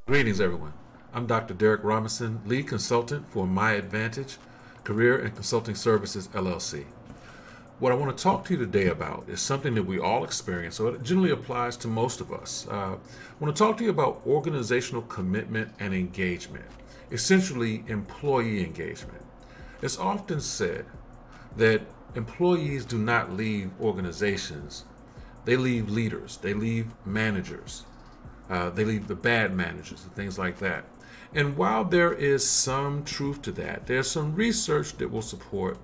Greetings, everyone. I'm Dr. Derek Robinson, lead consultant for MyEdVantage Career and Consulting Services, LLC. What I want to talk to you today about is something that we all experience, so it generally applies to most of us. I want to talk to you about organizational commitment and engagement, essentially employee engagement. It's often said that employees do not leave organizations, they leave leaders, they leave managers. They leave the bad managers and things like that. And while there is some truth to that, there's some research that will support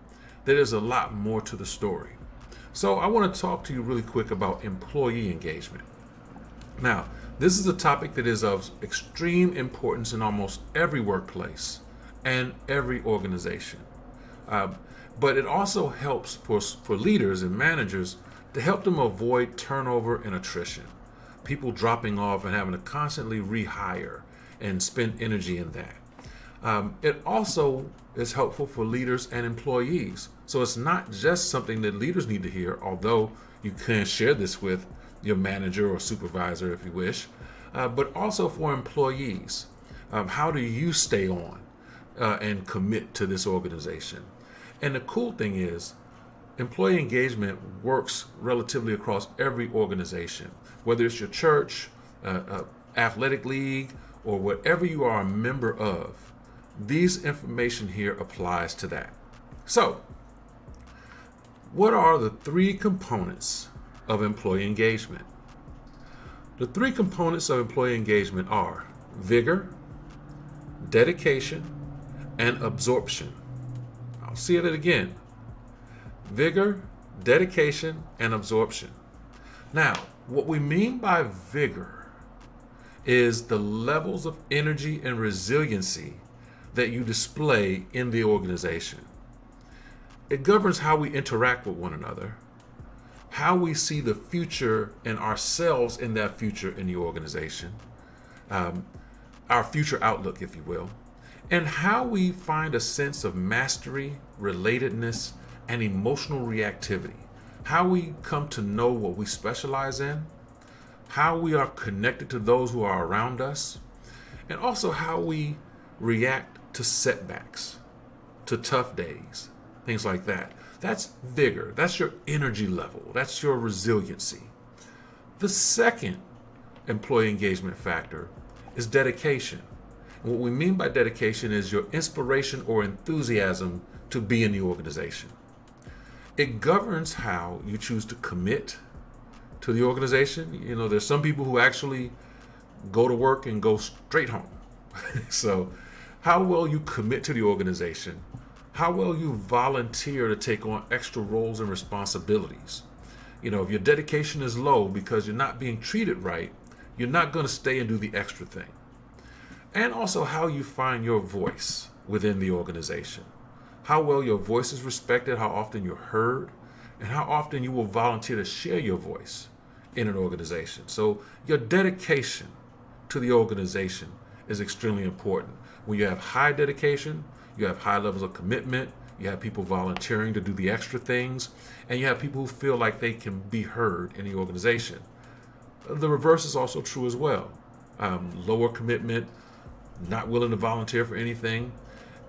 that there's a lot more to the story. So I want to talk to you really quick about employee engagement. Now, this is a topic that is of extreme importance in almost every workplace and every organization. But it also helps for leaders and managers to help them avoid turnover and attrition. People dropping off and having to constantly rehire and spend energy in that. It also is helpful for leaders and employees. So it's not just something that leaders need to hear, although you can share this with your manager or supervisor if you wish, but also for employees. How do you stay on and commit to this organization? And the cool thing is, employee engagement works relatively across every organization, whether it's your church, athletic league, or whatever you are a member of. These information here applies to that. So, what are the three components of employee engagement? The three components of employee engagement are vigor, dedication, and absorption. I'll say it again. Vigor, dedication, and absorption. Now, what we mean by vigor is the levels of energy and resiliency that you display in the organization. It governs how we interact with one another, how we see the future and ourselves in that future in the organization, our future outlook, if you will, and how we find a sense of mastery, relatedness, and emotional reactivity, how we come to know what we specialize in, how we are connected to those who are around us, and also how we react to setbacks, to tough days, things like that. That's vigor. That's your energy level. That's your resiliency. The second employee engagement factor is dedication. And what we mean by dedication is your inspiration or enthusiasm to be in the organization. It governs how you choose to commit to the organization. You know, there's some people who actually go to work and go straight home. So how well you commit to the organization, how well you volunteer to take on extra roles and responsibilities. You know, if your dedication is low because you're not being treated right, you're not going to stay and do the extra thing. And also how you find your voice within the organization. How well your voice is respected, how often you're heard, and how often you will volunteer to share your voice in an organization. So your dedication to the organization is extremely important. When you have high dedication, you have high levels of commitment, you have people volunteering to do the extra things, and you have people who feel like they can be heard in the organization. The reverse is also true as well. Lower commitment, not willing to volunteer for anything,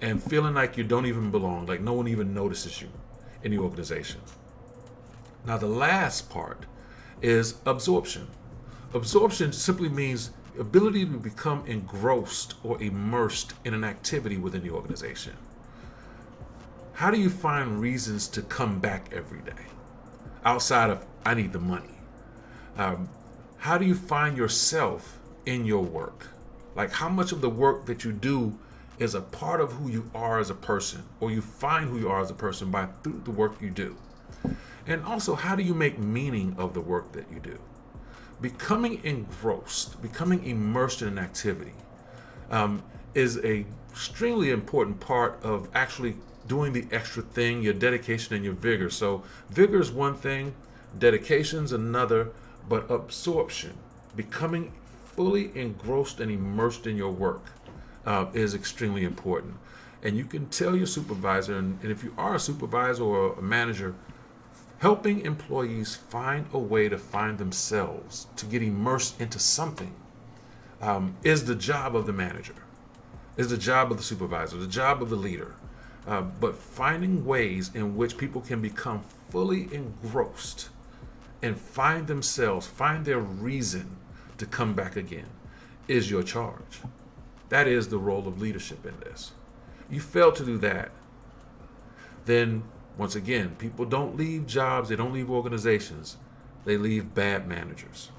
and feeling like you don't even belong, like no one even notices you in the organization. Now, the last part is absorption. Absorption simply means ability to become engrossed or immersed in an activity within the organization. How do you find reasons to come back every day outside of I need the money? How do you find yourself in your work? Like how much of the work that you do is a part of who you are as a person, or you find who you are as a person through the work you do? And also, how do you make meaning of the work that you do? Becoming engrossed, becoming immersed in an activity is a extremely important part of actually doing the extra thing, your dedication and your vigor. So vigor is one thing, dedication is another, but absorption, becoming fully engrossed and immersed in your work is extremely important. And you can tell your supervisor, and if you are a supervisor or a manager, helping employees find a way to find themselves, to get immersed into something is the job of the manager, is the job of the supervisor, the job of the leader. But finding ways in which people can become fully engrossed and find themselves, find their reason to come back again is your charge. That is the role of leadership in this. You fail to do that, then once again, people don't leave jobs, they don't leave organizations, they leave bad managers.